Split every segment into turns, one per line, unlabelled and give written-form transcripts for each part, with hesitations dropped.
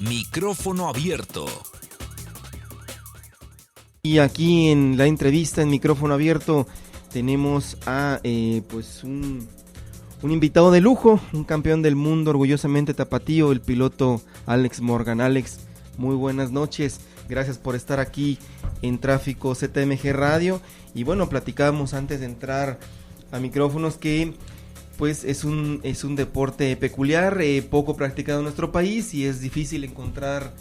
Micrófono abierto.
Y aquí en la entrevista en Micrófono Abierto tenemos a pues un invitado de lujo, un campeón del mundo orgullosamente tapatío, el piloto Alex Morgan. Alex, muy buenas noches, gracias por estar aquí en Tráfico ZMG Radio. Y bueno, platicábamos antes de entrar a micrófonos que pues es un deporte peculiar, poco practicado en nuestro país, y es difícil encontrar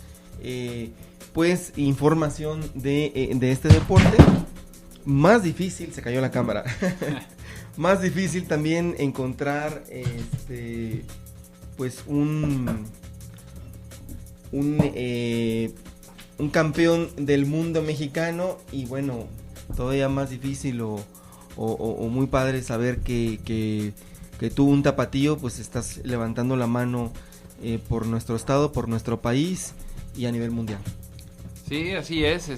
pues información de este deporte. Más difícil, se cayó la cámara. Más difícil también encontrar pues un campeón del mundo mexicano, y bueno, todavía más difícil o muy padre saber que tú, un tapatío, pues estás levantando la mano por nuestro estado, por nuestro país y a nivel mundial.
Sí, así es.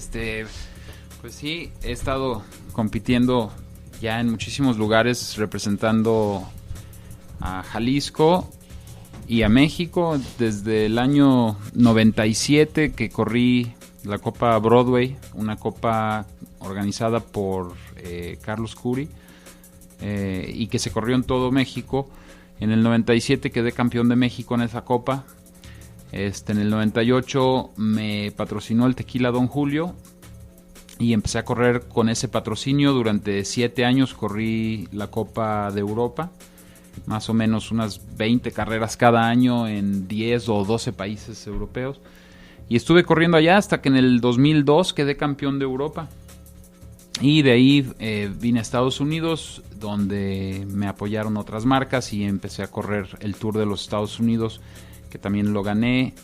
Pues sí, he estado compitiendo ya en muchísimos lugares representando a Jalisco y a México desde el año 97, que corrí la Copa Broadway, una copa organizada por Carlos Curi, y que se corrió en todo México. En el 97 quedé campeón de México en esa copa. En el 98 me patrocinó el Tequila Don Julio y empecé a correr con ese patrocinio. Durante 7 años corrí la Copa de Europa, más o menos unas 20 carreras cada año en 10 o 12 países europeos, y estuve corriendo allá hasta que en el 2002 quedé campeón de Europa. Y de ahí vine a Estados Unidos, donde me apoyaron otras marcas y empecé a correr el Tour de los Estados Unidos, que también lo gané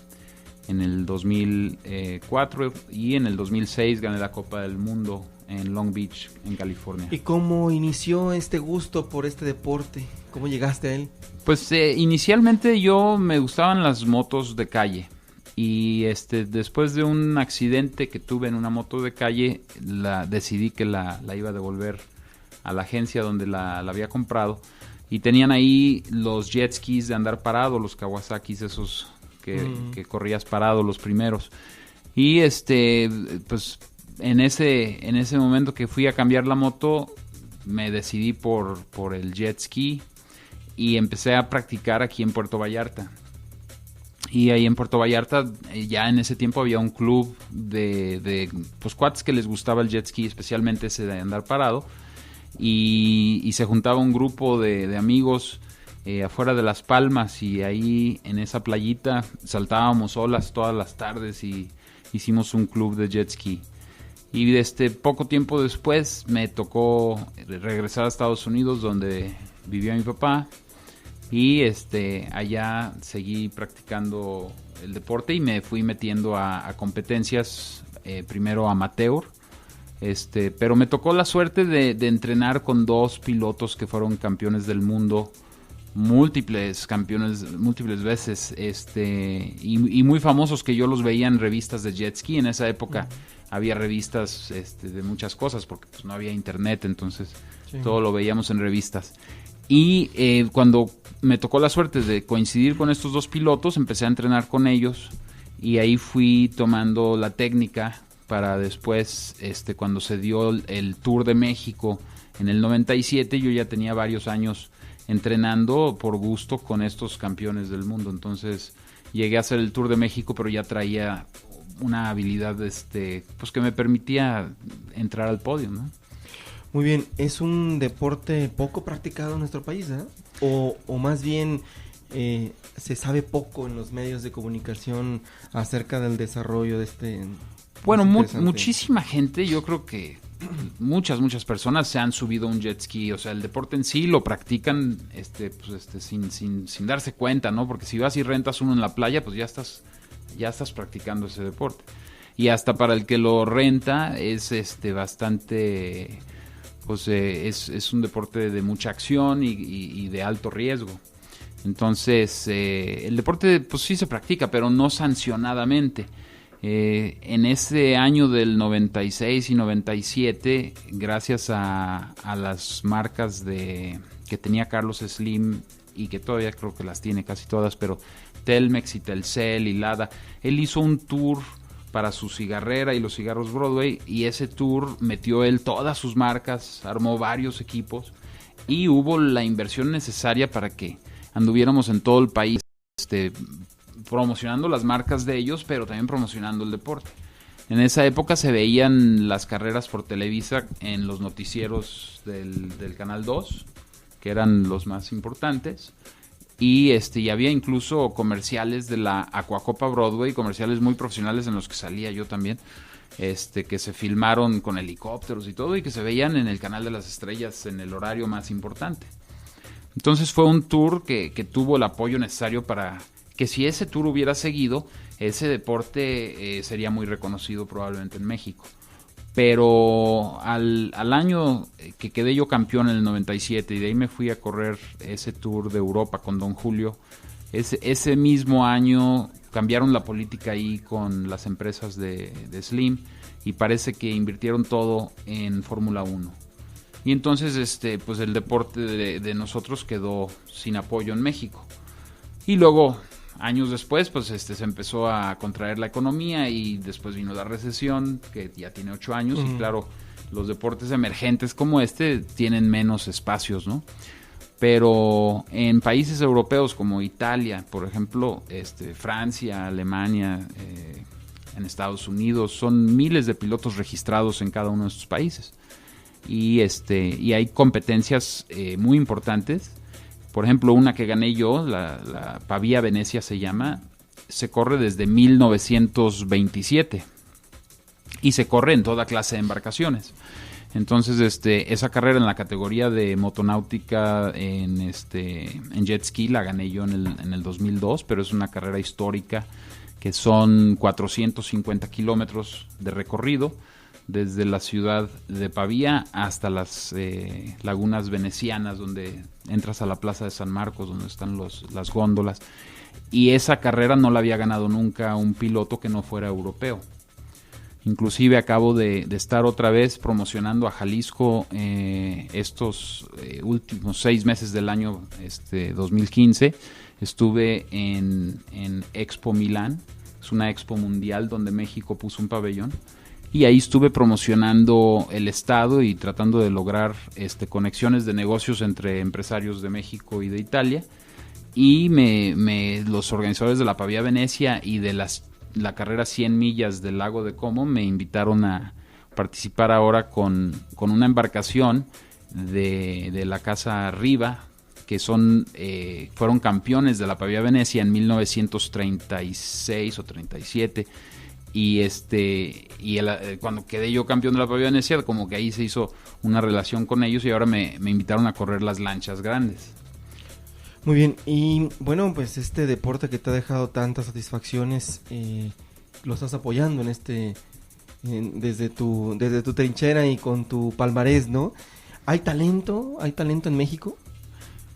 en el 2004, y en el 2006 gané la Copa del Mundo en Long Beach, en California.
¿Y cómo inició este gusto por este deporte? ¿Cómo llegaste a él?
Pues inicialmente yo me gustaban las motos de calle, y después de un accidente que tuve en una moto de calle, decidí que la iba a devolver a la agencia donde la había comprado. Y tenían ahí los jet skis de andar parado, los Kawasakis esos que corrías parado, los primeros. Y pues en ese momento que fui a cambiar la moto, me decidí por el jet ski y empecé a practicar aquí en Puerto Vallarta. Y ahí en Puerto Vallarta, ya en ese tiempo había un club de pues cuates que les gustaba el jet ski, especialmente ese de andar parado. Y se juntaba un grupo de amigos afuera de Las Palmas, y ahí en esa playita saltábamos olas todas las tardes y hicimos un club de jet ski. Y poco tiempo después me tocó regresar a Estados Unidos, donde vivía mi papá, y allá seguí practicando el deporte y me fui metiendo a competencias, primero amateur. Pero me tocó la suerte de entrenar con 2 pilotos que fueron campeones del mundo, múltiples veces, y muy famosos, que yo los veía en revistas de jet ski. En esa época había revistas de muchas cosas, porque pues no había internet, entonces sí, todo lo veíamos en revistas. Y cuando me tocó la suerte de coincidir con estos 2 pilotos, empecé a entrenar con ellos, y ahí fui tomando la técnica para después, cuando se dio el Tour de México en el 97, yo ya tenía varios años entrenando por gusto con estos campeones del mundo. Entonces llegué a hacer el Tour de México, pero ya traía una habilidad pues que me permitía entrar al podio, ¿no?
Muy bien, es un deporte poco practicado en nuestro país, ¿eh? O más bien se sabe poco en los medios de comunicación acerca del desarrollo de
Bueno, muchísima gente, yo creo que muchas personas se han subido a un jet ski. O sea, el deporte en sí lo practican sin darse cuenta, ¿no? Porque si vas y rentas uno en la playa, pues ya estás practicando ese deporte. Y hasta para el que lo renta es bastante, pues es un deporte de mucha acción y de alto riesgo. Entonces, el deporte pues sí se practica, pero no sancionadamente. En ese año del 96 y 97, gracias a las marcas que tenía Carlos Slim, y que todavía creo que las tiene casi todas, pero Telmex y Telcel y Lada. Él hizo un tour para su cigarrera y los cigarros Broadway, y ese tour metió él todas sus marcas, armó varios equipos y hubo la inversión necesaria para que anduviéramos en todo el país promocionando las marcas de ellos, pero también promocionando el deporte. En esa época se veían las carreras por Televisa en los noticieros del Canal 2, que eran los más importantes. Y había incluso comerciales de la Aquacopa Broadway, comerciales muy profesionales en los que salía yo también, que se filmaron con helicópteros y todo, y que se veían en el Canal de las Estrellas en el horario más importante. Entonces fue un tour que tuvo el apoyo necesario para que, si ese tour hubiera seguido, ese deporte sería muy reconocido probablemente en México. Pero al año que quedé yo campeón en el 97, y de ahí me fui a correr ese tour de Europa con Don Julio, ese mismo año cambiaron la política ahí con las empresas de Slim, y parece que invirtieron todo en Fórmula 1. Y entonces pues el deporte de nosotros quedó sin apoyo en México. Y luego, años después, pues se empezó a contraer la economía, y después vino la recesión, que ya tiene 8 años, y claro, los deportes emergentes como tienen menos espacios, ¿no? Pero en países europeos como Italia, por ejemplo, Francia, Alemania, en Estados Unidos, son miles de pilotos registrados en cada uno de estos países. Y hay competencias muy importantes. Por ejemplo, una que gané yo, la Pavía Venecia se llama, se corre desde 1927 y se corre en toda clase de embarcaciones. Entonces, esa carrera en la categoría de motonáutica en jet ski la gané yo en el 2002, pero es una carrera histórica que son 450 kilómetros de recorrido desde la ciudad de Pavía hasta las lagunas venecianas, donde entras a la Plaza de San Marcos, donde están las góndolas. Y esa carrera no la había ganado nunca un piloto que no fuera europeo. Inclusive acabo de estar otra vez promocionando a Jalisco estos últimos 6 meses del año 2015. Estuve en Expo Milán, es una expo mundial donde México puso un pabellón. Y ahí estuve promocionando el estado y tratando de lograr conexiones de negocios entre empresarios de México y de Italia. Y los organizadores de la Pavía Venecia y de la carrera 100 millas del lago de Como me invitaron a participar ahora con una embarcación de la Casa Riva, que fueron campeones de la Pavía Venecia en 1936 o 37. Y cuando quedé yo campeón de la Pavía Venecia, como que ahí se hizo una relación con ellos, y ahora me invitaron a correr las lanchas grandes.
Muy bien, y bueno, pues este deporte que te ha dejado tantas satisfacciones, lo estás apoyando desde tu trinchera y con tu palmarés, ¿no? ¿Hay talento en México?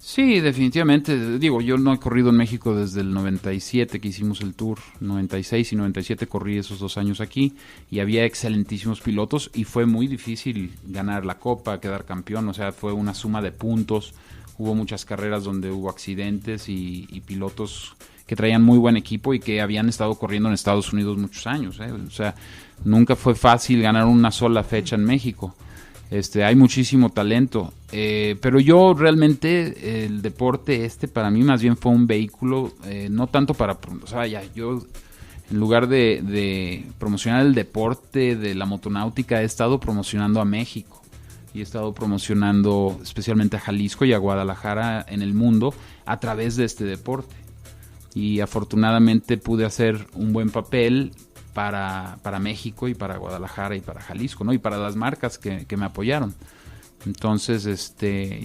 Sí, definitivamente. Digo, yo no he corrido en México desde el 97 que hicimos el tour. 96 y 97 corrí esos 2 años aquí, y había excelentísimos pilotos, y fue muy difícil ganar la copa, quedar campeón. O sea, fue una suma de puntos. Hubo muchas carreras donde hubo accidentes y pilotos que traían muy buen equipo y que habían estado corriendo en Estados Unidos muchos años, ¿eh? O sea, nunca fue fácil ganar una sola fecha en México. Hay muchísimo talento, pero yo realmente el deporte para mí más bien fue un vehículo, no tanto para, o sea, yo en lugar de promocionar el deporte de la motonáutica he estado promocionando a México, y he estado promocionando especialmente a Jalisco y a Guadalajara en el mundo a través de este deporte, y afortunadamente pude hacer un buen papel para México y para Guadalajara y para Jalisco, ¿no? Y para las marcas que me apoyaron. Entonces,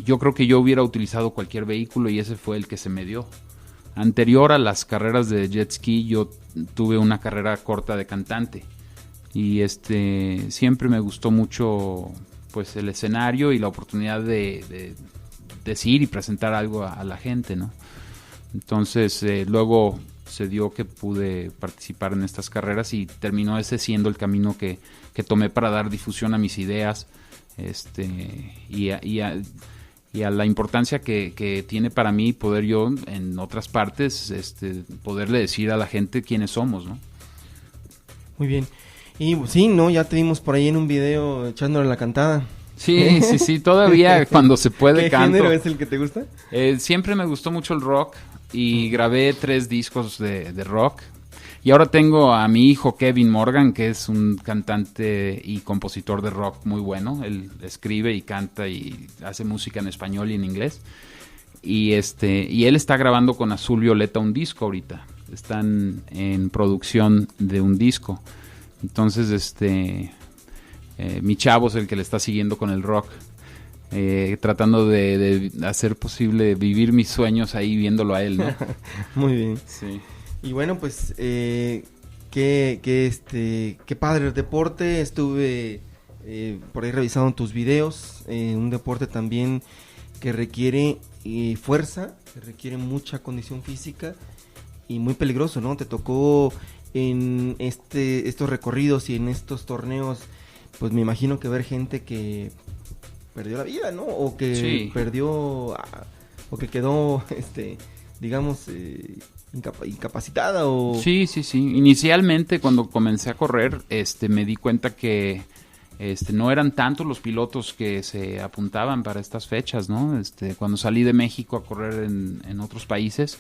yo creo que yo hubiera utilizado cualquier vehículo, y ese fue el que se me dio. Anterior a las carreras de jet ski, yo tuve una carrera corta de cantante, y siempre me gustó mucho, pues, el escenario y la oportunidad de decir y presentar algo a la gente, ¿no? Entonces, luego se dio que pude participar en estas carreras, y terminó ese siendo el camino que tomé para dar difusión a mis ideas, y a la importancia que tiene para mí poder yo en otras partes poderle decir a la gente quiénes somos, ¿no?
Muy bien. Y sí, ¿no? Ya te vimos por ahí en un video echándole la cantada.
Sí, todavía cuando se puede
¿Qué
canto.
género es el que te gusta?
Siempre me gustó mucho el rock y grabé 3 discos de rock. Y ahora tengo a mi hijo Kevin Morgan, que es un cantante y compositor de rock muy bueno. Él escribe y canta y hace música en español y en inglés. Y él está grabando con Azul Violeta un disco ahorita. Están en producción de un disco. Entonces, mi chavo es el que le está siguiendo con el rock. Tratando de hacer posible vivir mis sueños ahí viéndolo a él, ¿no?
Muy bien.
Sí.
Y bueno, pues qué padre el deporte. Estuve por ahí revisando tus videos. Un deporte también que requiere fuerza, que requiere mucha condición física y muy peligroso, ¿no? Te tocó en estos recorridos y en estos torneos, pues me imagino que ver gente que perdió la vida, ¿no? O que
sí.
perdió, o que quedó, digamos, incapacitada o...
Sí. Inicialmente cuando comencé a correr, me di cuenta que no eran tantos los pilotos que se apuntaban para estas fechas, ¿no? Cuando salí de México a correr en otros países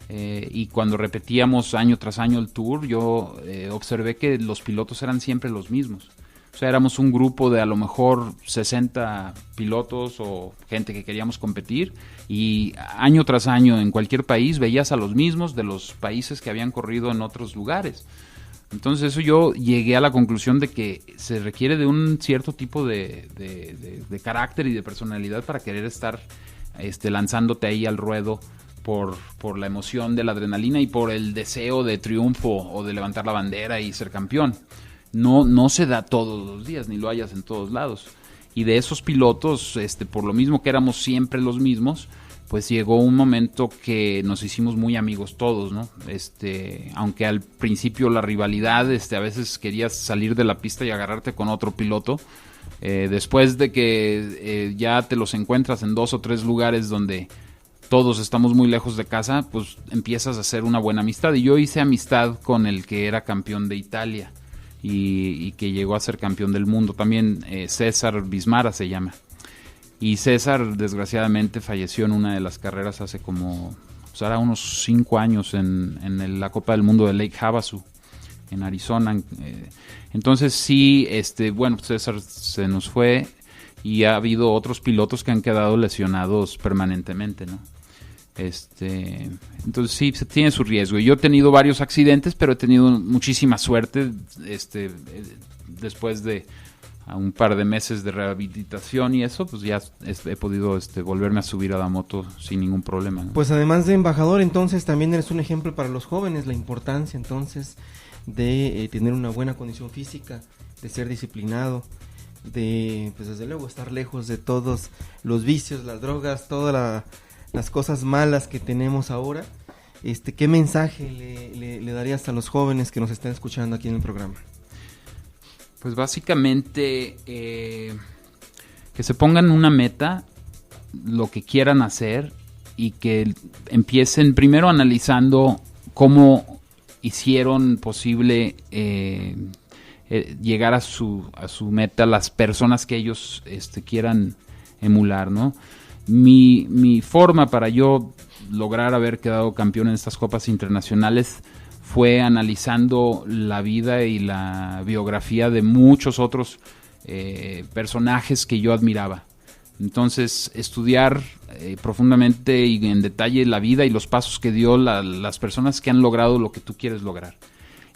y cuando repetíamos año tras año el tour, yo observé que los pilotos eran siempre los mismos. O sea, éramos un grupo de a lo mejor 60 pilotos o gente que queríamos competir y año tras año en cualquier país veías a los mismos de los países que habían corrido en otros lugares. Entonces eso yo llegué a la conclusión de que se requiere de un cierto tipo de carácter y de personalidad para querer estar lanzándote ahí al ruedo por la emoción de la adrenalina y por el deseo de triunfo o de levantar la bandera y ser campeón. No se da todos los días, ni lo hayas en todos lados. Y de esos pilotos, por lo mismo que éramos siempre los mismos, pues llegó un momento que nos hicimos muy amigos todos, ¿no? Aunque al principio la rivalidad, a veces querías salir de la pista y agarrarte con otro piloto. Después de que ya te los encuentras en 2 o 3 lugares donde todos estamos muy lejos de casa, pues empiezas a hacer una buena amistad. Y yo hice amistad con el que era campeón de Italia y que llegó a ser campeón del mundo. También César Bismara se llama. Y César desgraciadamente falleció en una de las carreras hace como, pues ahora unos 5 años en la Copa del Mundo de Lake Havasu, en Arizona. Entonces sí, bueno, César se nos fue y ha habido otros pilotos que han quedado lesionados permanentemente, ¿no? Entonces sí, se tiene su riesgo. Yo he tenido varios accidentes, pero he tenido muchísima suerte después de un par de meses de rehabilitación y eso, pues ya he podido volverme a subir a la moto sin ningún problema, ¿no?
Pues además de embajador, entonces también eres un ejemplo para los jóvenes, la importancia entonces de tener una buena condición física, de ser disciplinado, de, pues desde luego, estar lejos de todos los vicios, las drogas, todas las cosas malas que tenemos ahora. ¿Qué mensaje le darías a los jóvenes que nos están escuchando aquí en el programa?
Pues básicamente que se pongan una meta, lo que quieran hacer y que empiecen primero analizando cómo hicieron posible llegar a su meta las personas que ellos quieran emular, ¿no? Mi forma para yo lograr haber quedado campeón en estas copas internacionales fue analizando la vida y la biografía de muchos otros personajes que yo admiraba. Entonces, estudiar profundamente y en detalle la vida y los pasos que dio las personas que han logrado lo que tú quieres lograr.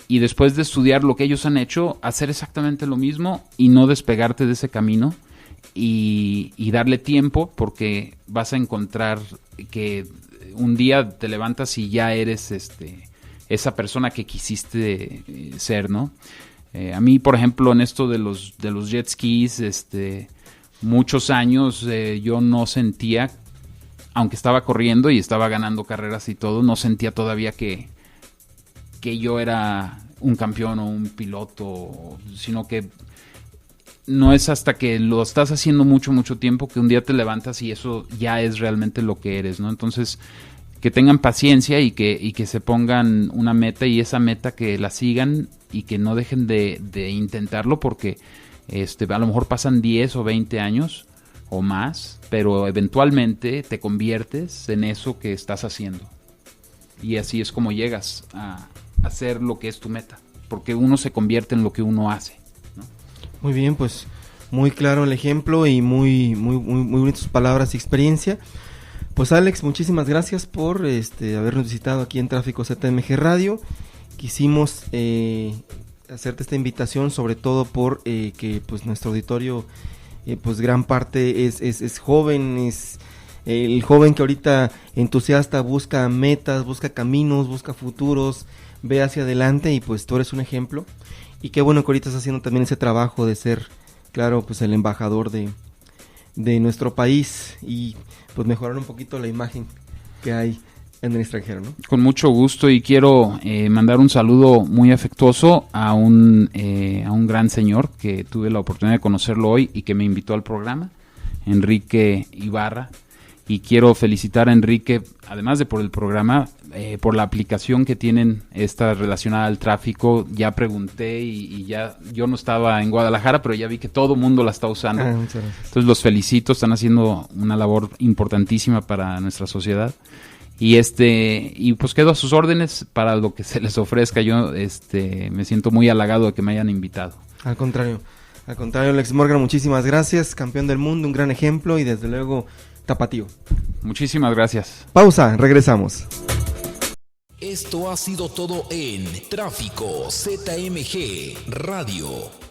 Y después de estudiar lo que ellos han hecho, hacer exactamente lo mismo y no despegarte de ese camino y darle tiempo, porque vas a encontrar que un día te levantas y ya eres esa persona que quisiste ser, ¿no? A mí, por ejemplo, en esto de los jet skis, muchos años yo no sentía, aunque estaba corriendo y estaba ganando carreras y todo, no sentía todavía que yo era un campeón o un piloto, sino que no es hasta que lo estás haciendo mucho tiempo que un día te levantas y eso ya es realmente lo que eres, ¿no? Entonces, que tengan paciencia y que se pongan una meta, y esa meta que la sigan y que no dejen de intentarlo, porque a lo mejor pasan 10 o 20 años o más, pero eventualmente te conviertes en eso que estás haciendo. Y así es como llegas a hacer lo que es tu meta, porque uno se convierte en lo que uno hace, ¿no?
Muy bien, pues muy claro el ejemplo y muy bonitas palabras y experiencia. Pues Alex, muchísimas gracias por habernos visitado aquí en Tráfico ZMG Radio. Quisimos hacerte esta invitación, sobre todo por que pues nuestro auditorio pues gran parte es joven, es el joven que ahorita entusiasta busca metas, busca caminos, busca futuros, ve hacia adelante, y pues tú eres un ejemplo. Y qué bueno que ahorita estás haciendo también ese trabajo de ser, claro, pues el embajador de nuestro país, y pues mejorar un poquito la imagen que hay en el extranjero, ¿no?
Con mucho gusto, y quiero mandar un saludo muy afectuoso a un gran señor que tuve la oportunidad de conocerlo hoy y que me invitó al programa, Enrique Ibarra. Y quiero felicitar a Enrique, además de por el programa, por la aplicación que tienen esta relacionada al tráfico. Ya pregunté y ya yo no estaba en Guadalajara, pero ya vi que todo mundo la está usando.
Muchas gracias.
Entonces los felicito, están haciendo una labor importantísima para nuestra sociedad. Y pues quedo a sus órdenes para lo que se les ofrezca. Yo me siento muy halagado de que me hayan invitado.
Al contrario, Alex Morgan, muchísimas gracias, campeón del mundo, un gran ejemplo, y desde luego tapatío.
Muchísimas gracias.
Pausa, regresamos.
Esto ha sido todo en Tráfico ZMG Radio.